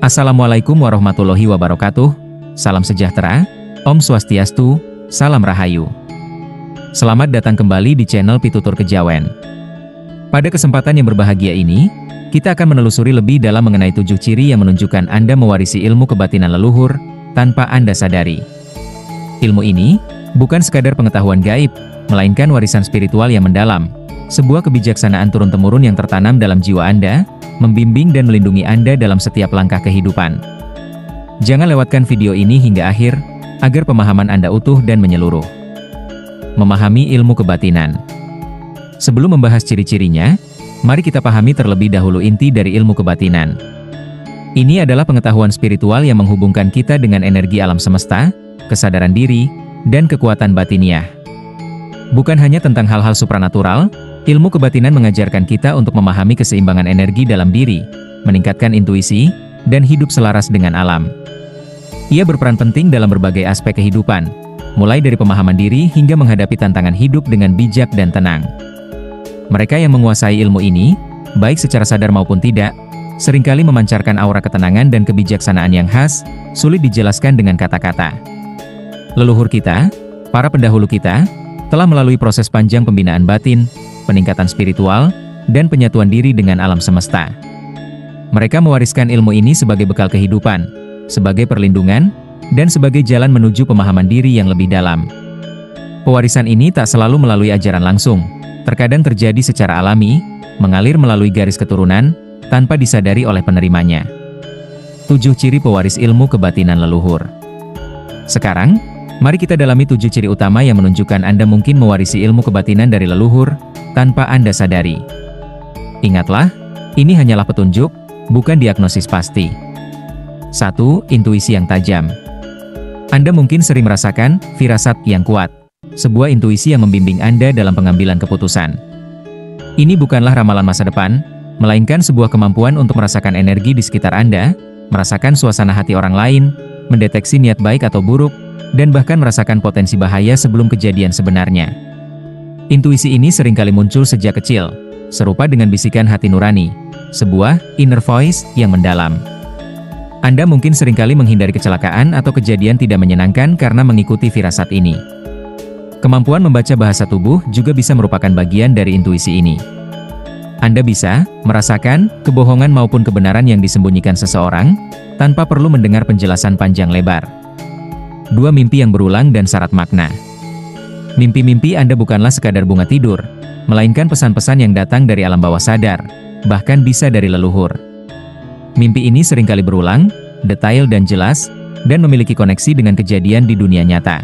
Assalamualaikum warahmatullahi wabarakatuh. Salam sejahtera, Om Swastiastu, Salam Rahayu. Selamat datang kembali di channel Pitutur Kejawen. Pada kesempatan yang berbahagia ini, kita akan menelusuri lebih dalam mengenai 7 ciri yang menunjukkan Anda mewarisi ilmu kebatinan leluhur, tanpa Anda sadari. Ilmu ini, bukan sekadar pengetahuan gaib, melainkan warisan spiritual yang mendalam, sebuah kebijaksanaan turun-temurun yang tertanam dalam jiwa Anda, membimbing dan melindungi Anda dalam setiap langkah kehidupan. Jangan lewatkan video ini hingga akhir, agar pemahaman Anda utuh dan menyeluruh. Memahami ilmu kebatinan. Sebelum membahas ciri-cirinya, mari kita pahami terlebih dahulu inti dari ilmu kebatinan. Ini adalah pengetahuan spiritual yang menghubungkan kita dengan energi alam semesta, kesadaran diri, dan kekuatan batiniah. Bukan hanya tentang hal-hal supranatural, ilmu kebatinan mengajarkan kita untuk memahami keseimbangan energi dalam diri, meningkatkan intuisi, dan hidup selaras dengan alam. Ia berperan penting dalam berbagai aspek kehidupan, mulai dari pemahaman diri hingga menghadapi tantangan hidup dengan bijak dan tenang. Mereka yang menguasai ilmu ini, baik secara sadar maupun tidak, seringkali memancarkan aura ketenangan dan kebijaksanaan yang khas, sulit dijelaskan dengan kata-kata. Leluhur kita, para pendahulu kita, telah melalui proses panjang pembinaan batin, peningkatan spiritual, dan penyatuan diri dengan alam semesta. Mereka mewariskan ilmu ini sebagai bekal kehidupan, sebagai perlindungan, dan sebagai jalan menuju pemahaman diri yang lebih dalam. Pewarisan ini tak selalu melalui ajaran langsung, terkadang terjadi secara alami, mengalir melalui garis keturunan, tanpa disadari oleh penerimanya. 7 ciri pewaris ilmu kebatinan leluhur. Sekarang, mari kita dalami 7 ciri utama yang menunjukkan Anda mungkin mewarisi ilmu kebatinan dari leluhur, tanpa Anda sadari. Ingatlah, ini hanyalah petunjuk, bukan diagnosis pasti. 1. Intuisi yang tajam. Anda mungkin sering merasakan firasat yang kuat, sebuah intuisi yang membimbing Anda dalam pengambilan keputusan. Ini bukanlah ramalan masa depan, melainkan sebuah kemampuan untuk merasakan energi di sekitar Anda, merasakan suasana hati orang lain, mendeteksi niat baik atau buruk, dan bahkan merasakan potensi bahaya sebelum kejadian sebenarnya. Intuisi ini seringkali muncul sejak kecil, serupa dengan bisikan hati nurani, sebuah inner voice yang mendalam. Anda mungkin seringkali menghindari kecelakaan atau kejadian tidak menyenangkan karena mengikuti firasat ini. Kemampuan membaca bahasa tubuh juga bisa merupakan bagian dari intuisi ini. Anda bisa merasakan kebohongan maupun kebenaran yang disembunyikan seseorang, tanpa perlu mendengar penjelasan panjang lebar. 2. Mimpi yang berulang dan syarat makna. Mimpi-mimpi Anda bukanlah sekadar bunga tidur, melainkan pesan-pesan yang datang dari alam bawah sadar, bahkan bisa dari leluhur. Mimpi ini seringkali berulang, detail dan jelas, dan memiliki koneksi dengan kejadian di dunia nyata.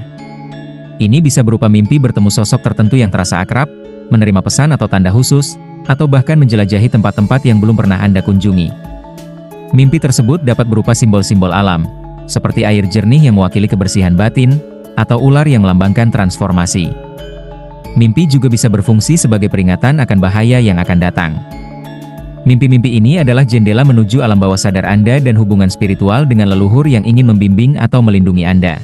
Ini bisa berupa mimpi bertemu sosok tertentu yang terasa akrab, menerima pesan atau tanda khusus, atau bahkan menjelajahi tempat-tempat yang belum pernah Anda kunjungi. Mimpi tersebut dapat berupa simbol-simbol alam, seperti air jernih yang mewakili kebersihan batin, atau ular yang melambangkan transformasi. Mimpi juga bisa berfungsi sebagai peringatan akan bahaya yang akan datang. Mimpi-mimpi ini adalah jendela menuju alam bawah sadar Anda dan hubungan spiritual dengan leluhur yang ingin membimbing atau melindungi Anda.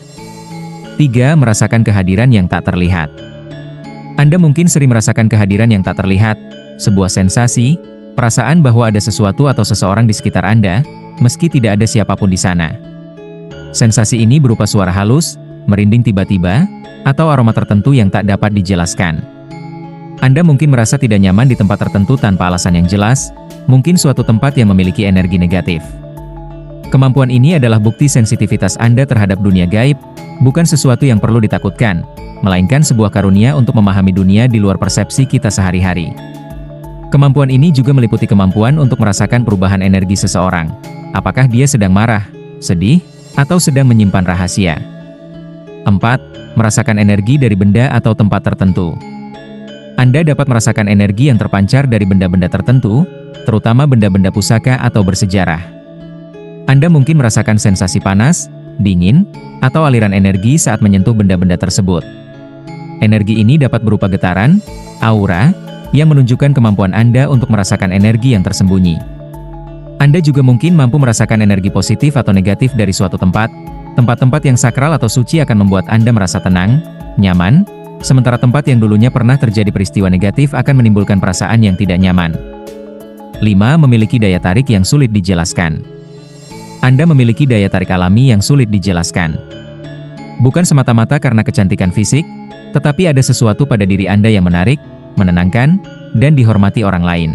3. Merasakan kehadiran yang tak terlihat. Anda mungkin sering merasakan kehadiran yang tak terlihat, sebuah sensasi, perasaan bahwa ada sesuatu atau seseorang di sekitar Anda, meski tidak ada siapapun di sana. Sensasi ini berupa suara halus, merinding tiba-tiba, atau aroma tertentu yang tak dapat dijelaskan. Anda mungkin merasa tidak nyaman di tempat tertentu tanpa alasan yang jelas, mungkin suatu tempat yang memiliki energi negatif. Kemampuan ini adalah bukti sensitivitas Anda terhadap dunia gaib, bukan sesuatu yang perlu ditakutkan, melainkan sebuah karunia untuk memahami dunia di luar persepsi kita sehari-hari. Kemampuan ini juga meliputi kemampuan untuk merasakan perubahan energi seseorang, apakah dia sedang marah, sedih, atau sedang menyimpan rahasia. 4. Merasakan energi dari benda atau tempat tertentu. Anda dapat merasakan energi yang terpancar dari benda-benda tertentu, terutama benda-benda pusaka atau bersejarah. Anda mungkin merasakan sensasi panas, dingin, atau aliran energi saat menyentuh benda-benda tersebut. Energi ini dapat berupa getaran, aura, yang menunjukkan kemampuan Anda untuk merasakan energi yang tersembunyi. Anda juga mungkin mampu merasakan energi positif atau negatif dari suatu tempat. Tempat-tempat yang sakral atau suci akan membuat Anda merasa tenang, nyaman, sementara tempat yang dulunya pernah terjadi peristiwa negatif akan menimbulkan perasaan yang tidak nyaman. 5. Memiliki daya tarik yang sulit dijelaskan. Anda memiliki daya tarik alami yang sulit dijelaskan. Bukan semata-mata karena kecantikan fisik, tetapi ada sesuatu pada diri Anda yang menarik, menenangkan, dan dihormati orang lain.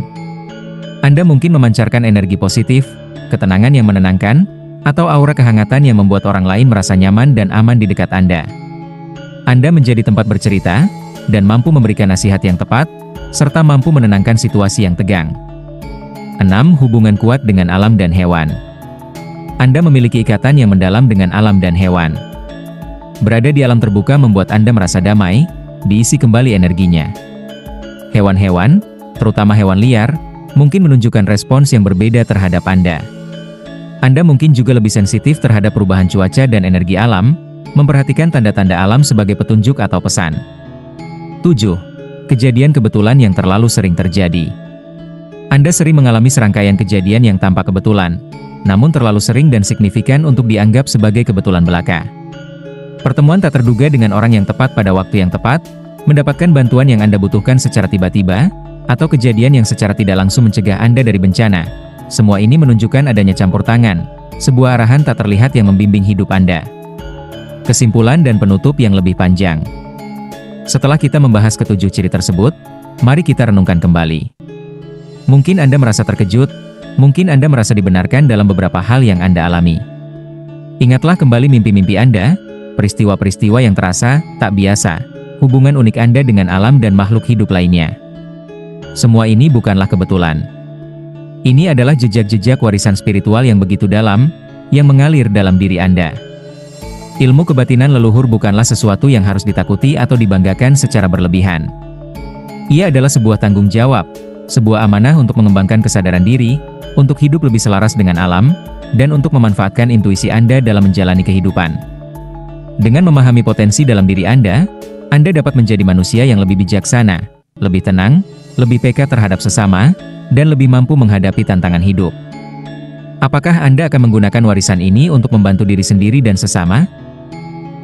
Anda mungkin memancarkan energi positif, ketenangan yang menenangkan, atau aura kehangatan yang membuat orang lain merasa nyaman dan aman di dekat Anda. Anda menjadi tempat bercerita, dan mampu memberikan nasihat yang tepat, serta mampu menenangkan situasi yang tegang. 6. Hubungan kuat dengan alam dan hewan. Anda memiliki ikatan yang mendalam dengan alam dan hewan. Berada di alam terbuka membuat Anda merasa damai, diisi kembali energinya. Hewan-hewan, terutama hewan liar, mungkin menunjukkan respons yang berbeda terhadap Anda. Anda mungkin juga lebih sensitif terhadap perubahan cuaca dan energi alam, memperhatikan tanda-tanda alam sebagai petunjuk atau pesan. 7. Kejadian kebetulan yang terlalu sering terjadi. Anda sering mengalami serangkaian kejadian yang tampak kebetulan, namun terlalu sering dan signifikan untuk dianggap sebagai kebetulan belaka. Pertemuan tak terduga dengan orang yang tepat pada waktu yang tepat, mendapatkan bantuan yang Anda butuhkan secara tiba-tiba, atau kejadian yang secara tidak langsung mencegah Anda dari bencana. Semua ini menunjukkan adanya campur tangan, sebuah arahan tak terlihat yang membimbing hidup Anda. Kesimpulan dan penutup yang lebih panjang. Setelah kita membahas ketujuh ciri tersebut, mari kita renungkan kembali. Mungkin Anda merasa terkejut, mungkin Anda merasa dibenarkan dalam beberapa hal yang Anda alami. Ingatlah kembali mimpi-mimpi Anda, peristiwa-peristiwa yang terasa tak biasa, hubungan unik Anda dengan alam dan makhluk hidup lainnya. Semua ini bukanlah kebetulan. Ini adalah jejak-jejak warisan spiritual yang begitu dalam, yang mengalir dalam diri Anda. Ilmu kebatinan leluhur bukanlah sesuatu yang harus ditakuti atau dibanggakan secara berlebihan. Ia adalah sebuah tanggung jawab, sebuah amanah untuk mengembangkan kesadaran diri, untuk hidup lebih selaras dengan alam, dan untuk memanfaatkan intuisi Anda dalam menjalani kehidupan. Dengan memahami potensi dalam diri Anda dapat menjadi manusia yang lebih bijaksana, lebih tenang, lebih peka terhadap sesama, dan lebih mampu menghadapi tantangan hidup. Apakah Anda akan menggunakan warisan ini untuk membantu diri sendiri dan sesama?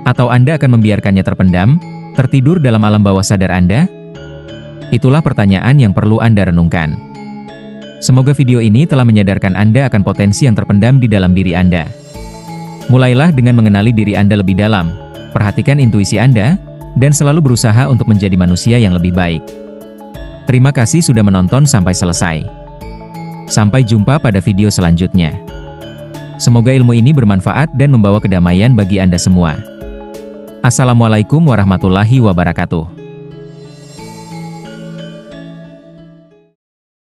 Atau Anda akan membiarkannya terpendam, tertidur dalam alam bawah sadar Anda? Itulah pertanyaan yang perlu Anda renungkan. Semoga video ini telah menyadarkan Anda akan potensi yang terpendam di dalam diri Anda. Mulailah dengan mengenali diri Anda lebih dalam, perhatikan intuisi Anda, dan selalu berusaha untuk menjadi manusia yang lebih baik. Terima kasih sudah menonton sampai selesai. Sampai jumpa pada video selanjutnya. Semoga ilmu ini bermanfaat dan membawa kedamaian bagi Anda semua. Assalamualaikum warahmatullahi wabarakatuh.